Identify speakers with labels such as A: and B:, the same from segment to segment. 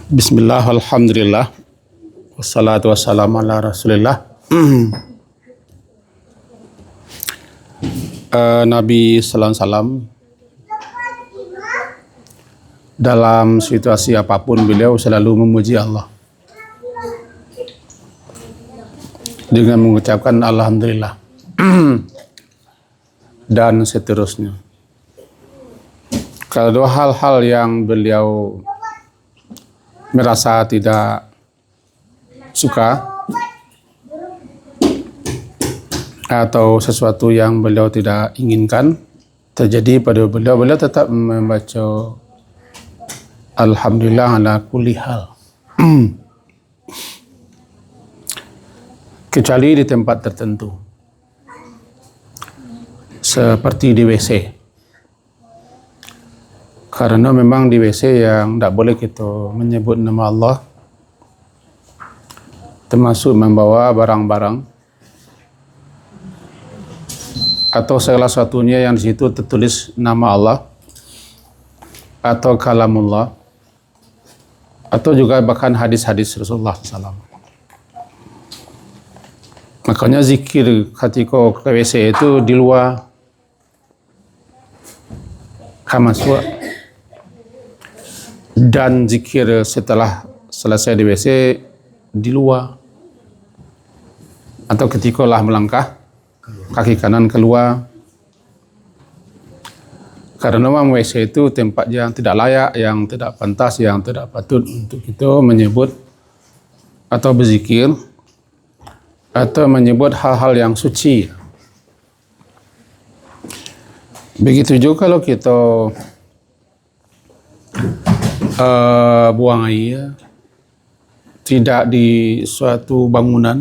A: Bismillah, alhamdulillah, wassalatu wassalamu ala rasulillah. Nabi sallallahu alaihi wasallam dalam situasi apapun beliau selalu memuji Allah dengan mengucapkan alhamdulillah dan seterusnya. Kalau hal-hal yang beliau merasa tidak suka atau sesuatu yang beliau tidak inginkan terjadi pada beliau, beliau tetap membaca alhamdulillah ala kulli hal. Kecuali di tempat tertentu seperti di WC, karena memang di WC yang tidak boleh kita menyebut nama Allah, termasuk membawa barang-barang atau salah satunya yang di situ tertulis nama Allah atau kalamullah atau juga bahkan hadis-hadis Rasulullah SAW. Makanya zikir ketika ke WC itu di luar kamaswa, dan zikir setelah selesai di WC di luar atau ketika lah melangkah kaki kanan keluar, karena memang WC itu tempat yang tidak layak, yang tidak pantas, yang tidak patut untuk kita menyebut atau berzikir atau menyebut hal-hal yang suci. Begitu juga kalau kita buang air tidak di suatu bangunan,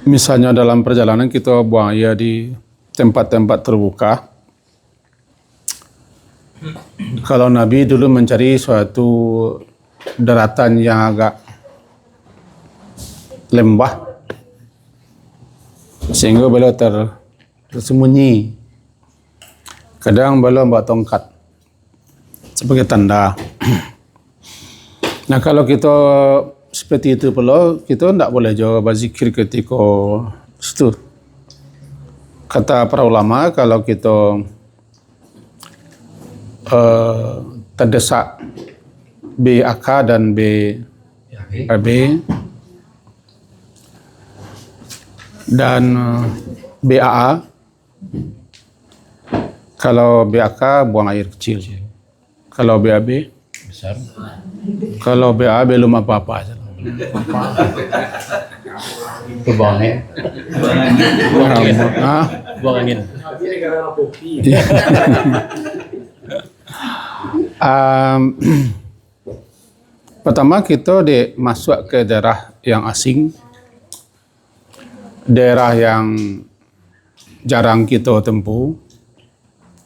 A: misalnya dalam perjalanan kita buang air di tempat-tempat terbuka. Kalau Nabi dulu mencari suatu daratan yang agak lembah sehingga beliau tersembunyi, kadang beliau bawa tongkat sebagai tanda. Nah, kalau kita seperti itu pula, kita tidak boleh juga berzikir ketika situ. Kata para ulama, kalau kita terdesak BAK dan BAB dan BAA, kalau BAK buang air kecil, kalau BAB besar, kalau BAB belum apa-apa.
B: Buang angin. Buang angin.
A: Pertama, kita masuk ke daerah yang asing, daerah yang jarang kita tempuh,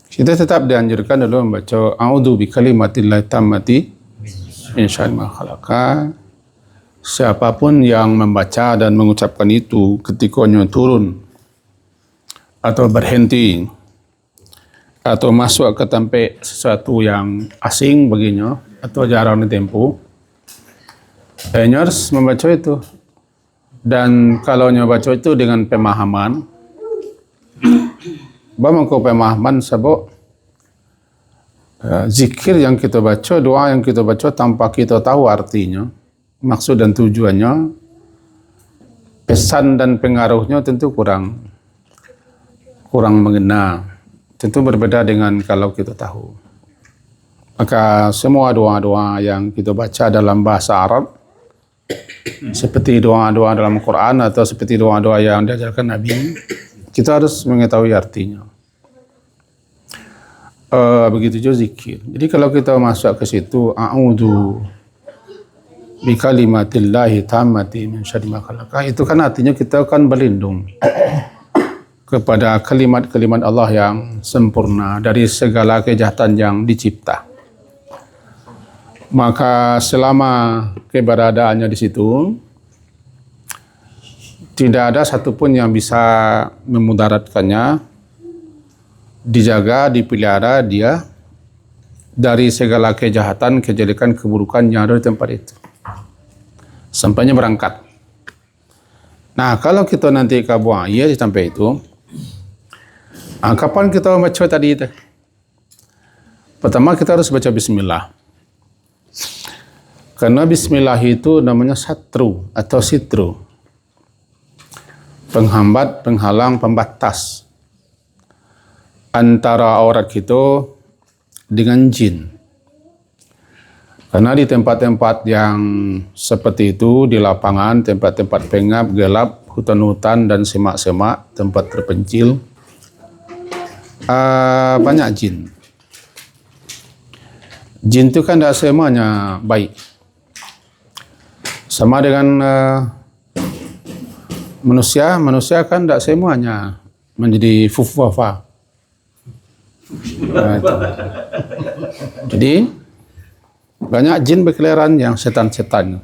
A: kita tetap dianjurkan dulu membaca a'udzu bikalimatillahi tammati min syarri ma khalaqa. Siapapun yang membaca dan mengucapkan itu ketikanya turun atau berhenti atau masuk ke tempat sesuatu yang asing baginya atau jarang ditempuh, harus membaca itu. Dan kalau baca itu dengan pemahaman, bagaimana pemahaman sebab zikir yang kita baca, doa yang kita baca tanpa kita tahu artinya, maksud dan tujuannya, pesan dan pengaruhnya tentu kurang mengena. Tentu berbeda dengan kalau kita tahu. Maka semua doa-doa yang kita baca dalam bahasa Arab, seperti doa-doa dalam Quran atau seperti doa-doa yang diajarkan Nabi, kita harus mengetahui artinya. Begitu juga zikir. Jadi kalau kita masuk ke situ, a'udzu bikalimatillahi tammati min syarri ma khalaqa, itu kan artinya kita akan berlindung kepada kalimat-kalimat Allah yang sempurna dari segala kejahatan yang dicipta. Maka selama keberadaannya di situ, tidak ada satupun yang bisa memudaratkannya dijaga, dipelihara dia dari segala kejahatan, kejelekan, keburukan yang ada di tempat itu. Sampainya berangkat. Nah, kalau kita nanti buang air di tempat itu, kapan kita baca tadi itu? Pertama kita harus baca bismillah. Karena bismillah itu namanya satru atau sitru. Penghambat, penghalang, pembatas antara aurat kita dengan jin. Karena di tempat-tempat yang seperti itu, di lapangan, tempat-tempat pengap, gelap, hutan-hutan dan semak-semak, tempat terpencil, banyak jin. Jin itu kan tidak semuanya baik. Sama dengan manusia kan tidak semuanya menjadi fufafa. Jadi banyak jin berkeliaran yang setan-setan.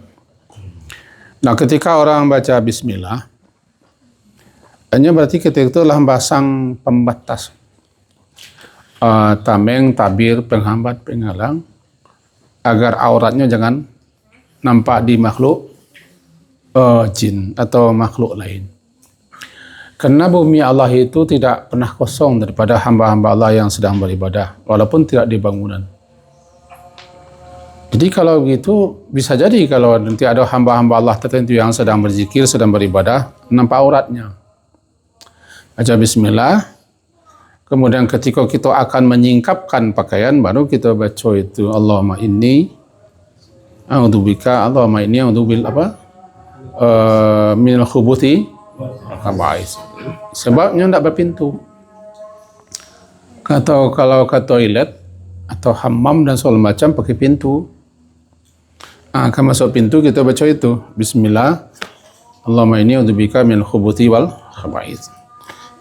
A: Nah, ketika orang baca bismillah, hanya berarti ketika itu adalah basang pembatas, tameng, tabir, penghambat, penghalang, agar auratnya jangan nampak di makhluk jin atau makhluk lain. Karena bumi Allah itu tidak pernah kosong daripada hamba-hamba Allah yang sedang beribadah, walaupun tidak di bangunan. Jadi kalau begitu, bisa jadi kalau nanti ada hamba-hamba Allah tertentu yang sedang berzikir, sedang beribadah, nampak auratnya. Baca bismillah, kemudian ketika kita akan menyingkapkan pakaian, baru kita baca itu Allahumma inni a'udzubika, Allahumma inni a'udzubil minal khubuthi khaba'is. Sebabnya tidak berpintu. Atau kalau ke toilet atau hammam dan segala macam pakai pintu. Akan masuk pintu kita baca itu bismillah Allahumma inni a'udzubika minal khubuthi wal khaba'is.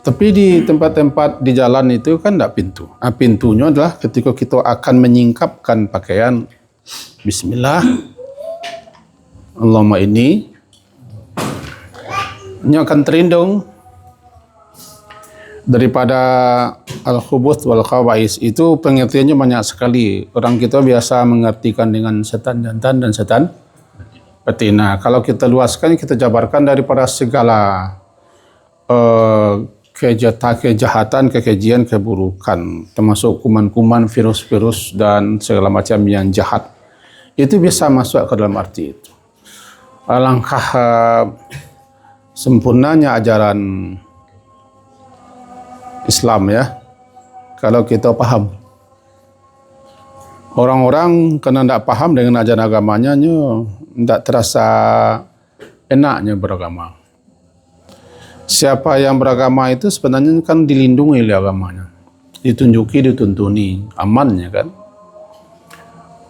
A: Tapi di tempat-tempat di jalan itu kan tidak pintu. Pintunya adalah ketika kita akan menyingkapkan pakaian, bismillah Allahumma inni, ini akan terlindung daripada al-khubuth wal khaba'is. Itu pengertiannya banyak sekali. Orang kita biasa mengartikan dengan setan jantan dan setan betina. Kalau kita luaskan, kita jabarkan daripada segala kejahatan, kekejian, keburukan, termasuk kuman-kuman, virus-virus dan segala macam yang jahat. Itu bisa masuk ke dalam arti itu. Alangkah sempurnanya ajaran Islam ya, kalau kita paham. Orang-orang kena tidak paham dengan ajaran agamanya, tidak terasa enaknya beragama. Siapa yang beragama itu sebenarnya kan dilindungi oleh agamanya, ditunjuki, dituntuni, amannya kan.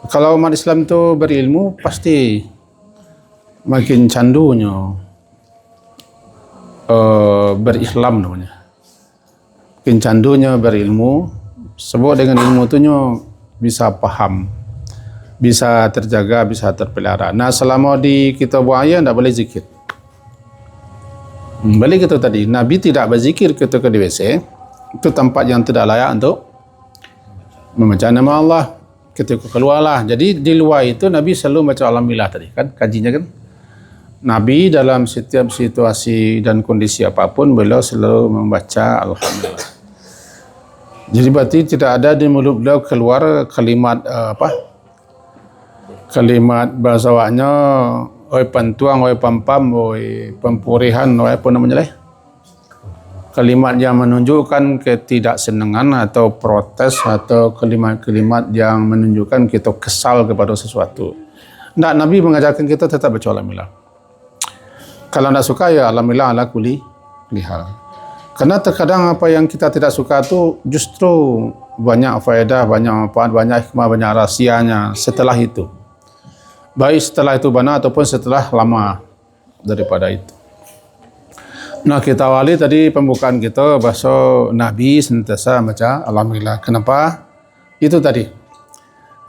A: Kalau umat Islam itu berilmu, pasti makin candunya berislam namanya. Makin candunya berilmu, sebab dengan ilmu itu bisa paham, bisa terjaga, bisa terpelihara. Nah, selama di kita buaya tidak boleh zikir. Balik itu tadi, Nabi tidak berzikir ketika di WC, itu tempat yang tidak layak untuk membaca nama Allah. Ketika keluarlah, jadi di luar itu Nabi selalu baca alhamdulillah tadi kan, kajinya kan. Nabi dalam setiap situasi dan kondisi apapun beliau selalu membaca alhamdulillah. Jadi berarti tidak ada di mulut beliau keluar kalimat kalimat bahasa Awaknya, oi pantuang, oi pampam, oi pempurihan, oi apa namanya lah. Kalimat yang menunjukkan ketidaksenangan atau protes, atau kalimat-kalimat yang menunjukkan kita kesal kepada sesuatu. Tidak, Nabi mengajarkan kita tetap baca alhamdulillah. Kalau tidak suka ya alhamdulillah ala kulli hal. Karena terkadang apa yang kita tidak suka itu justru banyak faedah, banyak manfaat, banyak hikmah, banyak rahsianya setelah itu. Baik setelah itu benar ataupun setelah lama daripada itu. Nah, kita awali tadi pembukaan kita bahasa Nabi senantiasa baca alhamdulillah. Kenapa? Itu tadi.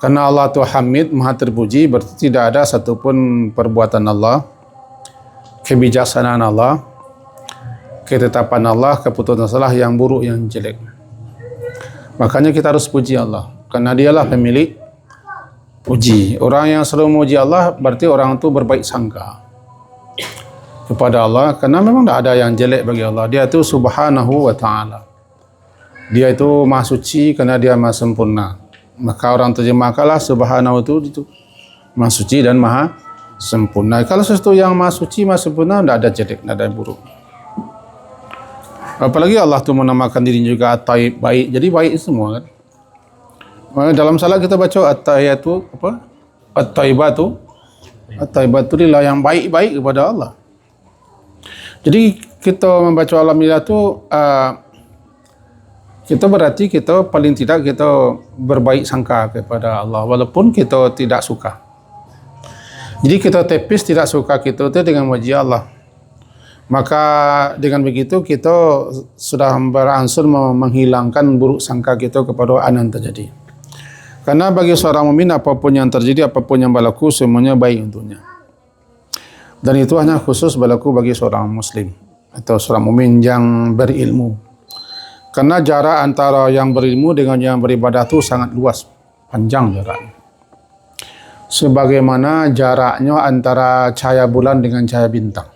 A: Karena Allah itu Hamid, Maha terpuji, berarti tidak ada satupun perbuatan Allah, kebijaksanaan Allah, ketetapan Allah, keputusan Allah yang buruk, yang jelek. Makanya kita harus puji Allah. Karena dialah pemilik puji. Orang yang selalu memuji Allah berarti orang itu berbaik sangka kepada Allah. Karena memang tidak ada yang jelek bagi Allah. Dia itu subhanahu wa ta'ala. Dia itu maha suci karena dia maha sempurna. Maka orang terjemahkanlah subhanahu itu maha suci dan maha sempurna. Kalau sesuatu yang maha suci, maha sempurna, tidak ada jelek, tidak ada buruk. Apalagi Allah tu menamakan diri juga at-taib, baik. Jadi baik semua kan. Dalam salat kita baca at-tahiyatu apa? At-taibatu. At-taibatu adalah yang baik-baik kepada Allah. Jadi kita membaca alhamdulillah tu kita berarti kita paling tidak kita berbaik sangka kepada Allah walaupun kita tidak suka. Jadi kita tepis tidak suka kita tu dengan memuji Allah. Maka dengan begitu kita sudah beransur menghilangkan buruk sangka kita kepada orang yang terjadi. Karena bagi seorang mukmin apapun yang terjadi, apapun yang berlaku, semuanya baik untuknya. Dan itu hanya khusus berlaku bagi seorang muslim atau seorang mukmin yang berilmu. Karena jarak antara yang berilmu dengan yang beribadah itu sangat luas, panjang jaraknya. Sebagaimana jaraknya antara cahaya bulan dengan cahaya bintang.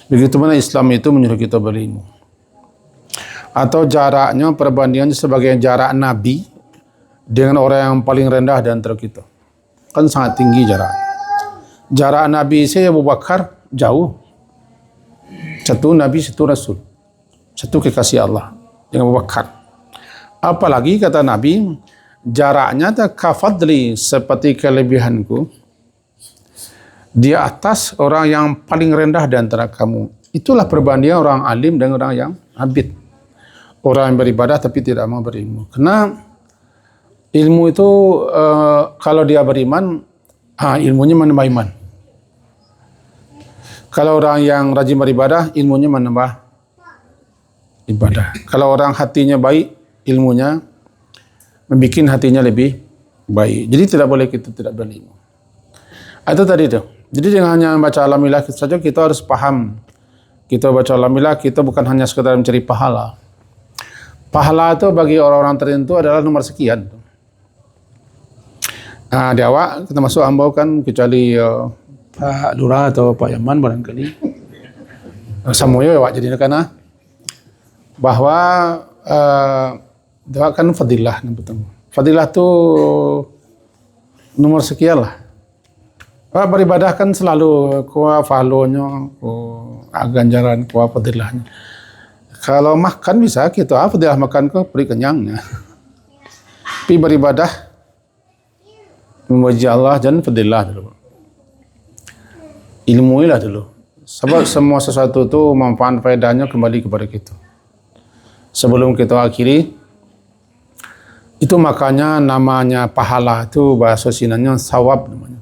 A: Begitu mana Islam itu menyuruh kita berilmu. Atau jaraknya perbandingannya sebagai jarak Nabi dengan orang yang paling rendah di antara kita. Kan sangat tinggi jarak. Jarak Nabi saya Abu Bakar jauh. Satu Nabi, satu Rasul. Satu kekasih Allah dengan Abu Bakar. Apalagi kata Nabi, jaraknya kafadli seperti kelebihanku. Di atas orang yang paling rendah di antara kamu. Itulah perbandingan orang alim dan orang yang abid. Orang yang beribadah tapi tidak mau berilmu. Karena ilmu itu kalau dia beriman, ilmunya menambah iman. Kalau orang yang rajin beribadah, ilmunya menambah ibadah. Kalau orang hatinya baik, ilmunya membuat hatinya lebih baik. Jadi tidak boleh kita tidak berilmu. Itu tadi itu. Jadi dengan hanya membaca alhamdulillah saja kita harus paham. Kita baca alhamdulillah kita bukan hanya sekadar mencari pahala. Pahala itu bagi orang-orang tertentu adalah nomor sekian. Di awak kita masuk hamba kan kecuali Pak Lurah atau Pak Yaman barangkali. Semuanya awak jadi karena bahwa doa kan fadilah betul. Fadilah tu nomor sekian lah. Beribadah kan selalu kuah fahlonya, ganjaran, kuah fadilahnya. Kalau makan bisa kita fadilah makan ke beri kenyangnya. Tapi beribadah memuji Allah dan fadilah dulu. Ilmuilah dulu. Sebab semua sesuatu itu manfaat faedahnya kembali kepada kita. Sebelum kita akhiri, itu makanya namanya pahala itu bahasa Sinanya sawab namanya.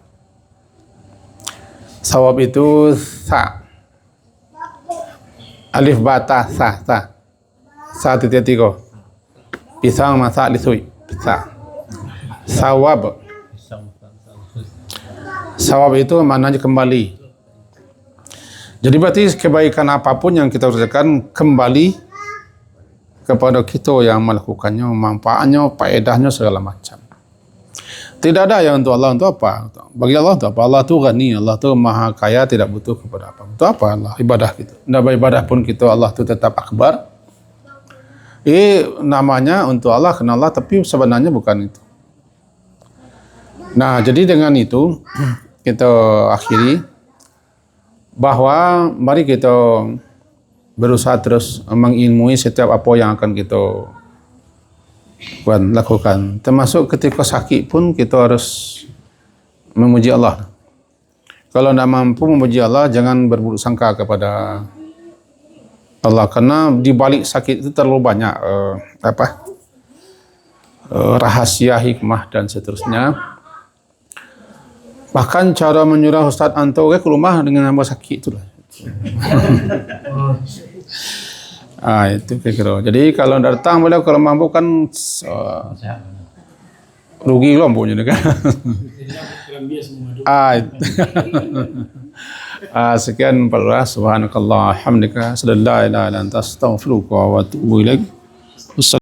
A: Sawab itu sa. Alif bata sa. Sa titik tiga. Pisang masak lisui. Sa. Sawab. Sawab itu maknanya kembali. Jadi berarti kebaikan apapun yang kita kerjakan kembali kepada kita yang melakukannya, manfaatnya, faedahnya segala macam. Tidak ada yang untuk Allah untuk apa? Bagi Allah untuk apa? Allah itu ghani, Allah itu maha kaya, tidak butuh kepada apa. Untuk apa Allah? Ibadah kita. Tidak beribadah pun kita, Allah itu tetap akbar. Namanya untuk Allah, kenal Allah, tapi sebenarnya bukan itu. Nah, jadi dengan itu kita akhiri bahwa mari kita berusaha terus mengilmui setiap apa yang akan kita lakukan. Termasuk ketika sakit pun kita harus memuji Allah. Kalau tidak mampu memuji Allah, jangan berburuk sangka kepada Allah. Karena di balik sakit itu terlalu banyak rahasia, hikmah dan seterusnya. Bahkan cara menyuruh Ustaz Anto ke rumah dengan hamba sakit itulah. Itu kira-kira. Jadi kalau datang boleh, kalau mampu kan rugi lompoknya kan. Sekian para subhanakallah hamdika sallallahu alaihi wa sallam astaghfiruka wa atubu ilaik. Wassalam.